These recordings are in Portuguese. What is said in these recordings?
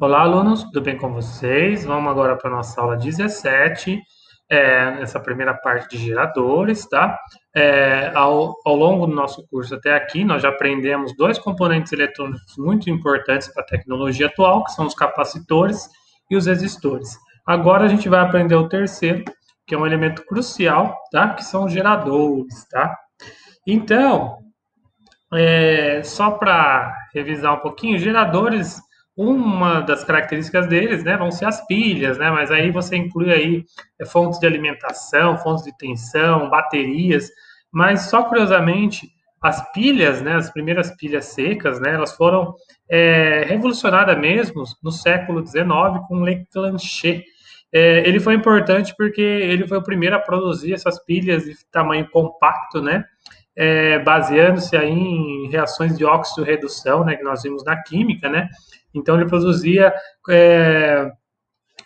Olá, alunos, tudo bem com vocês? Vamos agora para a nossa aula 17, nessa primeira parte de geradores, tá? Ao longo do nosso curso até aqui, nós já aprendemos dois componentes eletrônicos muito importantes para a tecnologia atual, que são os capacitores e os resistores. Agora a gente vai aprender o terceiro, que é um elemento crucial, tá? Que são os geradores, tá? Então, só para revisar um pouquinho, geradores, uma das características deles, né, vão ser as pilhas, né, mas aí você inclui aí fontes de alimentação, fontes de tensão, baterias, mas só curiosamente, as pilhas, né, as primeiras pilhas secas, né, elas foram revolucionadas mesmo no século XIX com Leclanché. Ele foi importante porque ele foi o primeiro a produzir essas pilhas de tamanho compacto, né, baseando-se aí em reações de óxido-redução, né, que nós vimos na química, né? Então ele produzia, é,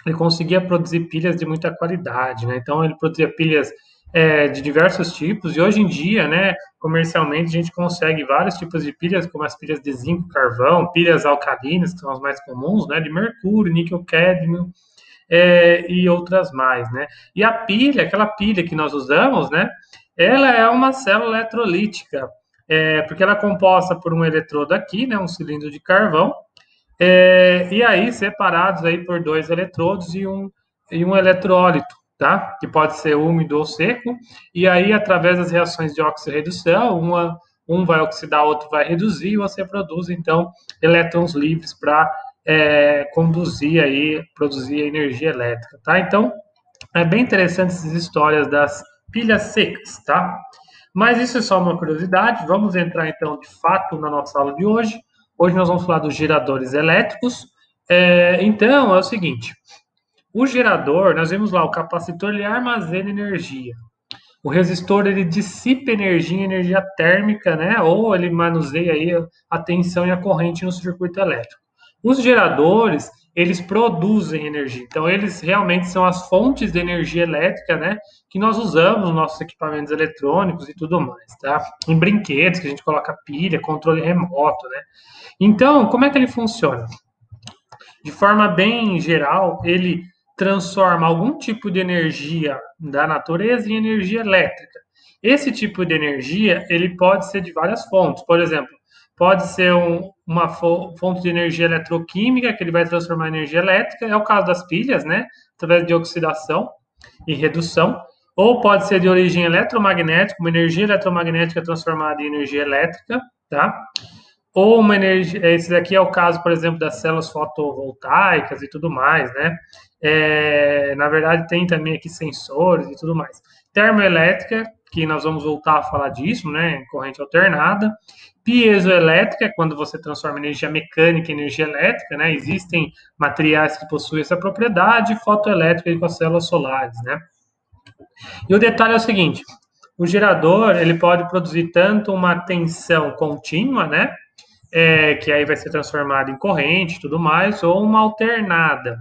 ele conseguia produzir pilhas de muita qualidade, né? Então ele produzia pilhas de diversos tipos e hoje em dia, né, comercialmente a gente consegue vários tipos de pilhas, como as pilhas de zinco, carvão, pilhas alcalinas, que são as mais comuns, né, de mercúrio, níquel, cádmio, e outras mais, né? E a pilha, aquela pilha que nós usamos, né? Ela é uma célula eletrolítica, porque ela é composta por um eletrodo aqui, né? Um cilindro de carvão, e aí separados aí por dois eletrodos e um eletrólito, tá? Que pode ser úmido ou seco, e aí através das reações de oxirredução, um vai oxidar, outro vai reduzir, e você produz então elétrons livres para conduzir aí, produzir energia elétrica, tá? Então é bem interessante essas histórias das pilhas secas, tá? Mas isso é só uma curiosidade. Vamos entrar então de fato na nossa aula de hoje. Hoje nós vamos falar dos geradores elétricos. Então é o seguinte: o gerador, nós vimos lá, o capacitor ele armazena energia. O resistor ele dissipa energia, energia térmica, né? Ou ele manuseia aí a tensão e a corrente no circuito elétrico. Os geradores eles produzem energia, então eles realmente são as fontes de energia elétrica, né? Que nós usamos nos nossos equipamentos eletrônicos e tudo mais, tá? Em brinquedos que a gente coloca pilha, controle remoto, né? Então, como é que ele funciona? De forma bem geral, ele transforma algum tipo de energia da natureza em energia elétrica. Esse tipo de energia ele pode ser de várias fontes. Por exemplo, pode ser uma fonte de energia eletroquímica que ele vai transformar em energia elétrica. É o caso das pilhas, né? Através de oxidação e redução. Ou pode ser de origem eletromagnética, uma energia eletromagnética transformada em energia elétrica, tá? Ou uma energia. Esse daqui é o caso, por exemplo, das células fotovoltaicas e tudo mais, né? Na verdade, tem também aqui sensores e tudo mais. Termoelétrica, que nós vamos voltar a falar disso, né? Corrente alternada. Piezoelétrica, quando você transforma energia mecânica em energia elétrica, né? Existem materiais que possuem essa propriedade. Fotoelétrica com as células solares, né? E o detalhe é o seguinte: o gerador ele pode produzir tanto uma tensão contínua, né? Que aí vai ser transformada em corrente e tudo mais, ou uma alternada.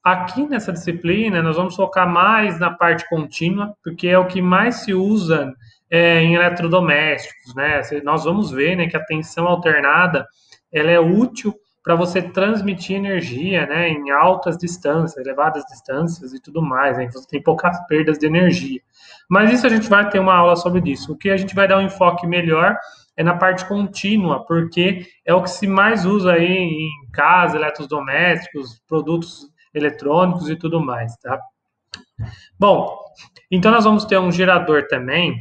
Aqui nessa disciplina, nós vamos focar mais na parte contínua, porque é o que mais se usa em eletrodomésticos, né? Nós vamos ver, né, que a tensão alternada ela é útil para você transmitir energia, né, em altas distâncias, elevadas distâncias e tudo mais, né? Você tem poucas perdas de energia. Mas isso a gente vai ter uma aula sobre isso. O que a gente vai dar um enfoque melhor é na parte contínua, porque é o que se mais usa aí em casa, eletrodomésticos, produtos eletrônicos e tudo mais, tá? Bom, então nós vamos ter um gerador também.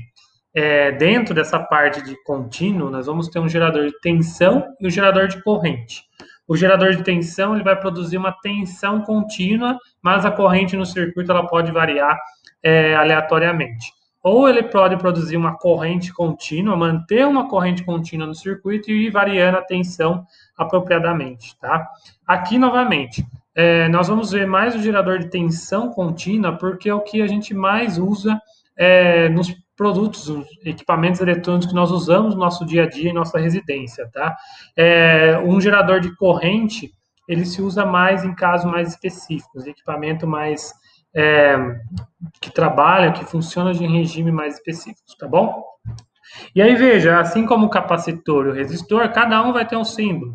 Dentro dessa parte de contínuo, nós vamos ter um gerador de tensão e um gerador de corrente. O gerador de tensão ele vai produzir uma tensão contínua, mas a corrente no circuito ela pode variar aleatoriamente. Ou ele pode produzir uma corrente contínua, manter uma corrente contínua no circuito e ir variando a tensão apropriadamente, tá? Aqui novamente, nós vamos ver mais o gerador de tensão contínua, porque é o que a gente mais usa nos produtos, nos equipamentos eletrônicos que nós usamos no nosso dia a dia em nossa residência, tá? Um gerador de corrente, ele se usa mais em casos mais específicos, equipamento mais é, que trabalha, que funciona em regime mais específicos, tá bom? E aí veja, assim como o capacitor e o resistor, cada um vai ter um símbolo.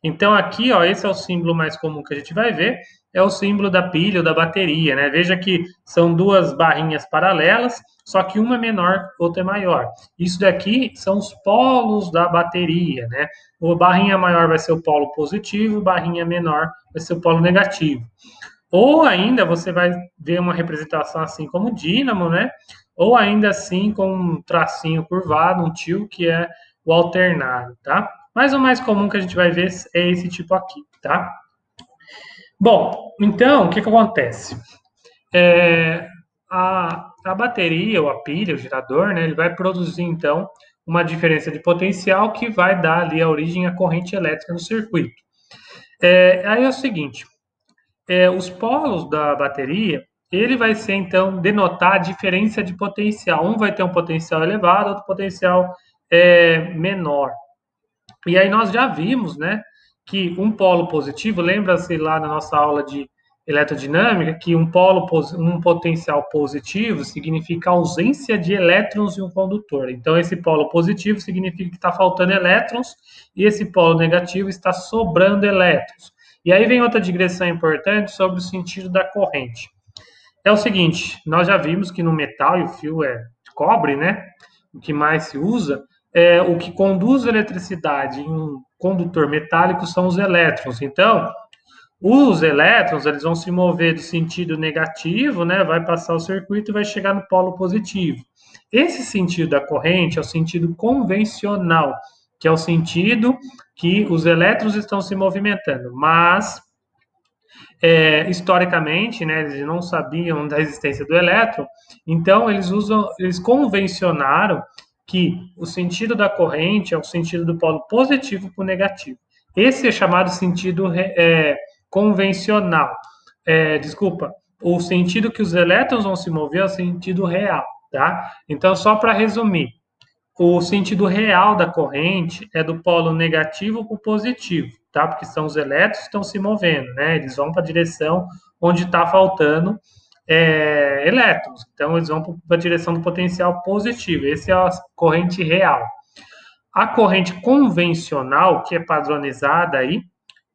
Então aqui, ó, esse é o símbolo mais comum que a gente vai ver, é o símbolo da pilha ou da bateria, né? Veja que são duas barrinhas paralelas, só que uma é menor, outra é maior. Isso daqui são os polos da bateria, né? O barrinha maior vai ser o polo positivo, barrinha menor vai ser o polo negativo. Ou ainda você vai ver uma representação assim como dínamo, né? Ou ainda assim com um tracinho curvado, um tio, que é o alternado, tá? Mas o mais comum que a gente vai ver é esse tipo aqui, tá? Bom, então, o que que acontece? É, a bateria, ou a pilha, o gerador, né, ele vai produzir, então, uma diferença de potencial que vai dar ali a origem à corrente elétrica no circuito. Aí é o seguinte, os polos da bateria, ele vai ser, então, denotar a diferença de potencial. Um vai ter um potencial elevado, outro potencial menor. E aí nós já vimos, né, que um polo positivo, lembra-se lá na nossa aula de eletrodinâmica, que um potencial positivo significa ausência de elétrons em um condutor. Então, esse polo positivo significa que está faltando elétrons e esse polo negativo está sobrando elétrons. E aí vem outra digressão importante sobre o sentido da corrente. É o seguinte, nós já vimos que no metal, e o fio é de cobre, né? O que mais se usa, o que conduz a eletricidade em um condutor metálico são os elétrons. Então, os elétrons, eles vão se mover do sentido negativo, né? Vai passar o circuito e vai chegar no polo positivo. Esse sentido da corrente é o sentido convencional, que é o sentido que os elétrons estão se movimentando. Mas historicamente, né, eles não sabiam da existência do elétron, então eles convencionaram que o sentido da corrente é o sentido do polo positivo para o negativo. Esse é chamado sentido convencional. Desculpa, o sentido que os elétrons vão se mover é o sentido real, tá? Então, só para resumir, o sentido real da corrente é do polo negativo para o positivo, tá? Porque são os elétrons que estão se movendo, né? Eles vão para a direção onde está faltando elétrons. Então, eles vão para a direção do potencial positivo. Essa é a corrente real. A corrente convencional, que é padronizada aí,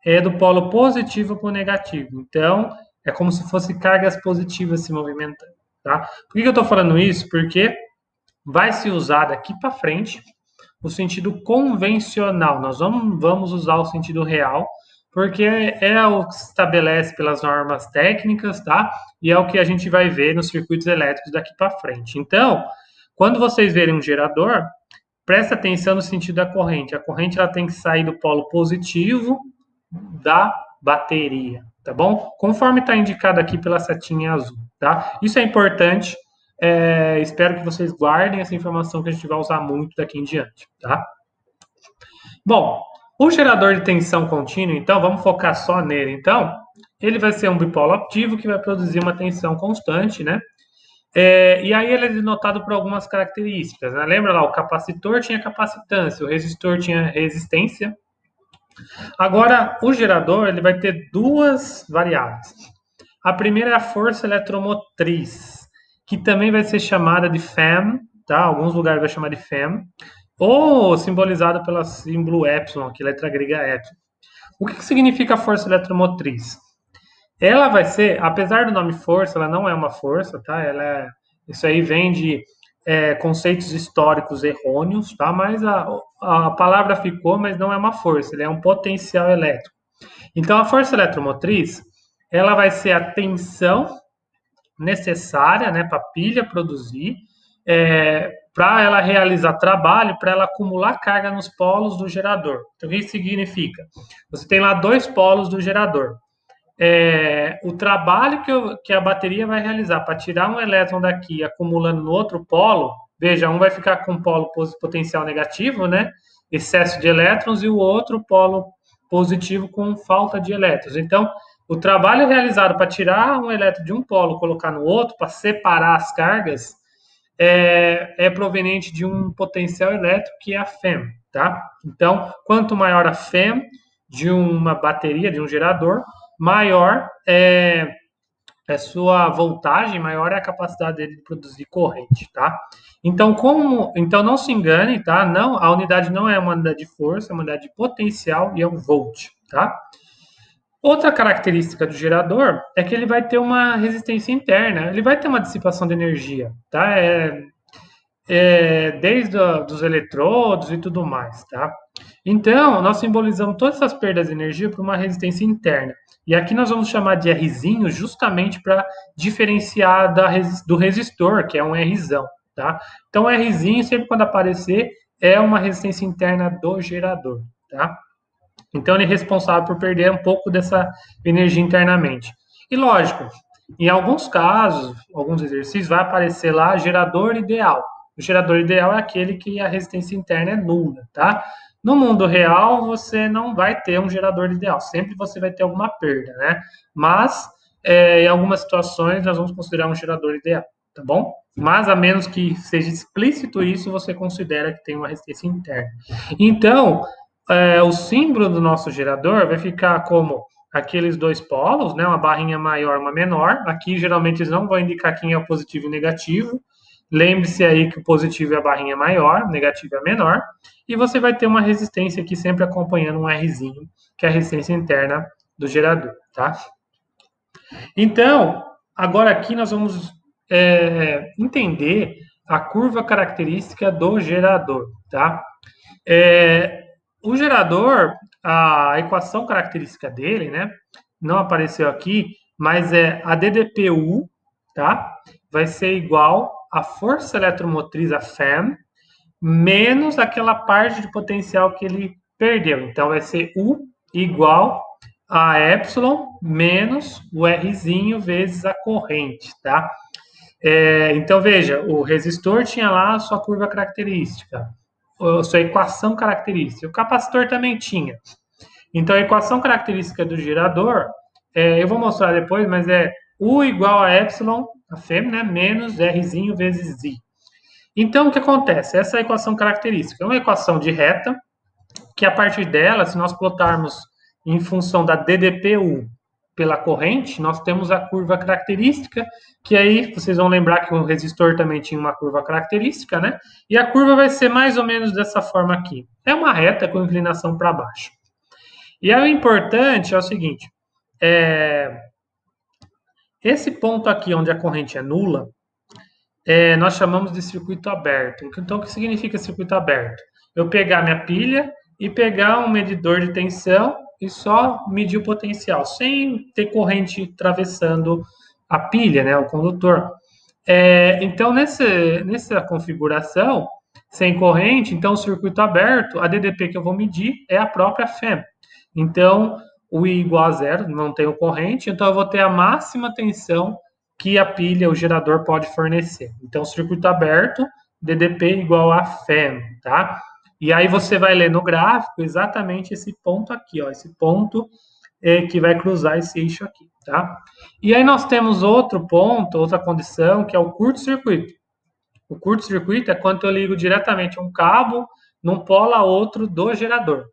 é do polo positivo para o negativo. Então, é como se fosse cargas positivas se movimentando, tá? Por que eu estou falando isso? Porque vai se usar daqui para frente o sentido convencional. Nós vamos usar o sentido real, porque é o que se estabelece pelas normas técnicas, tá? E é o que a gente vai ver nos circuitos elétricos daqui para frente. Então, quando vocês verem um gerador, presta atenção no sentido da corrente. A corrente ela tem que sair do polo positivo da bateria, tá bom? Conforme está indicado aqui pela setinha azul, tá? Isso é importante. Espero que vocês guardem essa informação que a gente vai usar muito daqui em diante, tá? Bom, o gerador de tensão contínua, então, vamos focar só nele, então. Ele vai ser um bipolo ativo que vai produzir uma tensão constante, né? E aí ele é denotado por algumas características, né? Lembra lá, o capacitor tinha capacitância, o resistor tinha resistência. Agora, o gerador ele vai ter duas variáveis. A primeira é a força eletromotriz, que também vai ser chamada de FEM, tá? Alguns lugares vai chamar de FEM, ou simbolizada pelo símbolo epsilon, que letra grega é epsilon. O que significa a força eletromotriz? Ela vai ser, apesar do nome força, ela não é uma força, tá? Isso aí vem de conceitos históricos errôneos, tá? Mas a palavra ficou, mas não é uma força, ele é um potencial elétrico. Então, a força eletromotriz, ela vai ser a tensão necessária, né, para a pilha produzir, para ela realizar trabalho, para ela acumular carga nos polos do gerador. Então, o que isso significa? Você tem lá dois polos do gerador. O trabalho que a bateria vai realizar para tirar um elétron daqui acumulando no outro polo, veja, um vai ficar com polo potencial negativo, né? Excesso de elétrons, e o outro polo positivo com falta de elétrons. Então, o trabalho realizado para tirar um elétron de um polo e colocar no outro, para separar as cargas, proveniente de um potencial elétrico que é a FEM, tá? Então, quanto maior a FEM de uma bateria, de um gerador, maior sua voltagem, maior é a capacidade dele de produzir corrente, tá? Então, então não se engane, tá? Não, a unidade não é uma unidade de força, é uma unidade de potencial e é um volt, tá? Outra característica do gerador é que ele vai ter uma resistência interna, ele vai ter uma dissipação de energia, tá? Desde dos eletrodos e tudo mais, tá? Então, nós simbolizamos todas essas perdas de energia por uma resistência interna. E aqui nós vamos chamar de Rzinho justamente para diferenciar do resistor, que é um Rzão, tá? Então, Rzinho, sempre quando aparecer, é uma resistência interna do gerador, tá? Então, ele é responsável por perder um pouco dessa energia internamente. E lógico, em alguns casos, alguns exercícios, vai aparecer lá gerador ideal. O gerador ideal é aquele que a resistência interna é nula, tá? No mundo real, você não vai ter um gerador ideal. Sempre você vai ter alguma perda, né? Mas, em algumas situações, nós vamos considerar um gerador ideal, tá bom? Mas, a menos que seja explícito isso, você considera que tem uma resistência interna. Então, o símbolo do nosso gerador vai ficar como aqueles dois polos, né? Uma barrinha maior, uma menor. Aqui, geralmente, eles não vão indicar quem é o positivo e o negativo. Lembre-se aí que o positivo é a barrinha maior, o negativo é a menor. E você vai ter uma resistência aqui sempre acompanhando um Rzinho, que é a resistência interna do gerador, tá? Então, agora aqui nós vamos entender a curva característica do gerador, tá? É, o gerador, a equação característica dele, né? Não apareceu aqui, mas é a DDPU, tá? Vai ser igual à força eletromotriz, a FEM, menos aquela parte de potencial que ele perdeu. Então, vai ser U igual a epsilon menos o Rzinho vezes a corrente, tá? Então, veja, o resistor tinha lá a sua curva característica, a sua equação característica. O capacitor também tinha. Então, a equação característica do gerador, eu vou mostrar depois, mas é U igual a epsilon, a FEM, né, menos Rzinho vezes I. Então, o que acontece? Essa é a equação característica é uma equação de reta, que a partir dela, se nós plotarmos em função da DDPU pela corrente, nós temos a curva característica, que aí vocês vão lembrar que o resistor também tinha uma curva característica, né? E a curva vai ser mais ou menos dessa forma aqui. É uma reta com inclinação para baixo. E aí o importante é o seguinte, esse ponto aqui onde a corrente é nula, nós chamamos de circuito aberto. Então, o que significa circuito aberto? Eu pegar minha pilha e pegar um medidor de tensão e só medir o potencial, sem ter corrente atravessando a pilha, né, o condutor. Então, nessa configuração, sem corrente, então o circuito aberto, a DDP que eu vou medir é a própria FEM. Então, o I igual a zero, não tenho corrente, então eu vou ter a máxima tensão que a pilha, o gerador pode fornecer. Então, circuito aberto, DDP igual a FEM, tá? E aí você vai ler no gráfico exatamente esse ponto aqui, ó, esse ponto que vai cruzar esse eixo aqui, tá? E aí nós temos outro ponto, outra condição, que é o curto-circuito. O curto-circuito é quando eu ligo diretamente um cabo num polo a outro do gerador.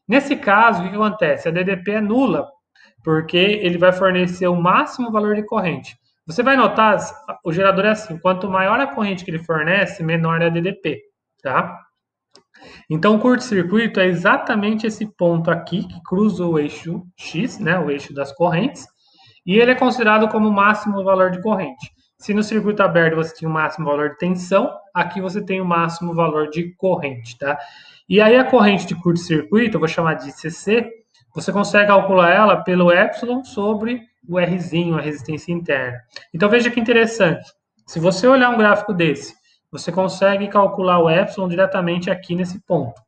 Nesse caso, o que acontece? A DDP é nula, porque ele vai fornecer o máximo valor de corrente. Você vai notar, o gerador é assim, quanto maior a corrente que ele fornece, menor é a DDP, tá? Então, o curto-circuito é exatamente esse ponto aqui, que cruza o eixo X, né, o eixo das correntes, e ele é considerado como o máximo valor de corrente. Se no circuito aberto você tinha o máximo valor de tensão, aqui você tem o máximo valor de corrente, tá? E aí a corrente de curto-circuito, eu vou chamar de CC, você consegue calcular ela pelo epsilon sobre o Rzinho, a resistência interna. Então veja que interessante. Se você olhar um gráfico desse, você consegue calcular o epsilon diretamente aqui nesse ponto.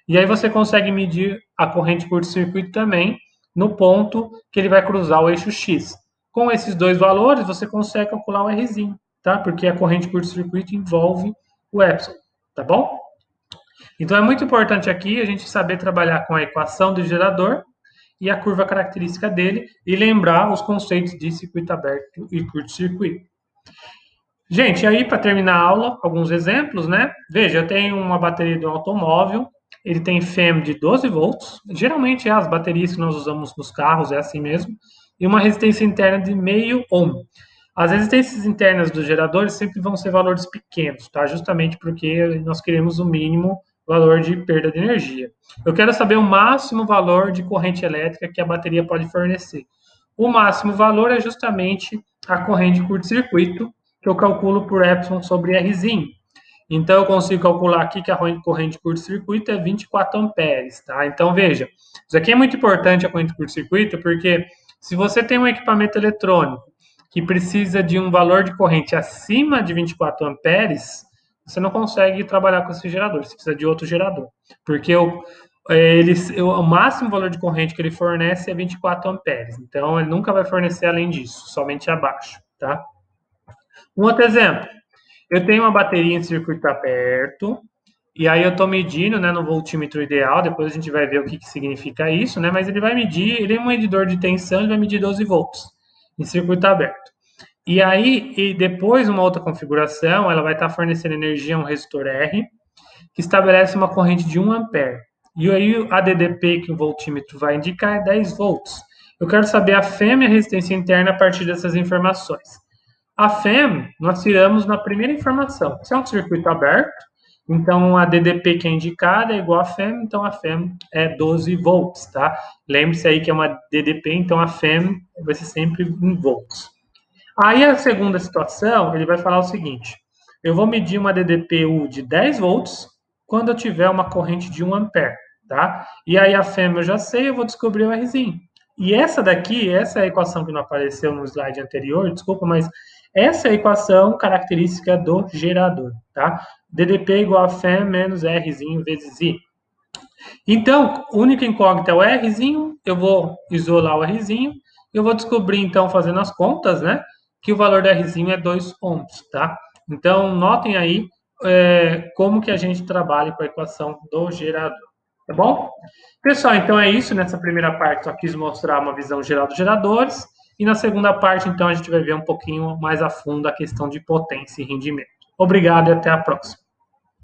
E aí você consegue medir a corrente curto-circuito também no ponto que ele vai cruzar o eixo X. Com esses dois valores, você consegue calcular o Rzinho, tá? Porque a corrente curto-circuito envolve o epsilon, tá bom? Então é muito importante aqui a gente saber trabalhar com a equação do gerador e a curva característica dele e lembrar os conceitos de circuito aberto e curto-circuito. Gente, aí para terminar a aula, alguns exemplos, né? Veja, eu tenho uma bateria de um automóvel, ele tem FEM de 12 volts, geralmente as baterias que nós usamos nos carros é assim mesmo, e uma resistência interna de meio ohm. As resistências internas dos geradores sempre vão ser valores pequenos, tá? Justamente porque nós queremos o mínimo valor de perda de energia. Eu quero saber o máximo valor de corrente elétrica que a bateria pode fornecer. O máximo valor é justamente a corrente de curto-circuito, que eu calculo por Epsilon sobre Rzinho. Então, eu consigo calcular aqui que a corrente de curto-circuito é 24 amperes, tá? Então, veja, isso aqui é muito importante, a corrente de curto-circuito, porque se você tem um equipamento eletrônico que precisa de um valor de corrente acima de 24 amperes, você não consegue trabalhar com esse gerador, você precisa de outro gerador. Porque o máximo valor de corrente que ele fornece é 24 amperes. Então, ele nunca vai fornecer além disso, somente abaixo, tá? Um outro exemplo. Eu tenho uma bateria em circuito aberto, e aí eu estou medindo, né, no voltímetro ideal, depois a gente vai ver o que, que significa isso, né, mas ele vai medir, ele é um medidor de tensão, ele vai medir 12 volts em circuito aberto. E aí, e depois uma outra configuração, ela vai estar fornecendo energia a um resistor R, que estabelece uma corrente de 1 ampere. E aí a DDP que o voltímetro vai indicar é 10 volts. Eu quero saber a FEM e a resistência interna a partir dessas informações. A FEM, nós tiramos na primeira informação. Se é um circuito aberto, então a DDP que é indicada é igual a FEM, então a FEM é 12 volts, tá? Lembre-se aí que é uma DDP, então a FEM vai ser sempre em volts. Aí a segunda situação, ele vai falar o seguinte: eu vou medir uma DDPU de 10 volts quando eu tiver uma corrente de 1 ampere, tá? E aí a FEM eu já sei, eu vou descobrir o Rzinho. E essa daqui, essa é a equação que não apareceu no slide anterior, desculpa, mas essa é a equação característica do gerador, tá? DDP igual a FEM menos Rzinho vezes I. Então, única incógnita é o Rzinho, eu vou isolar o Rzinho, eu vou descobrir, então, fazendo as contas, né, que o valor do Rzinho é 2 ohms, tá? Então, notem aí como que a gente trabalha com a equação do gerador, tá bom? Pessoal, então é isso, nessa primeira parte só quis mostrar uma visão geral dos geradores, e na segunda parte, então, a gente vai ver um pouquinho mais a fundo a questão de potência e rendimento. Obrigado e até a próxima.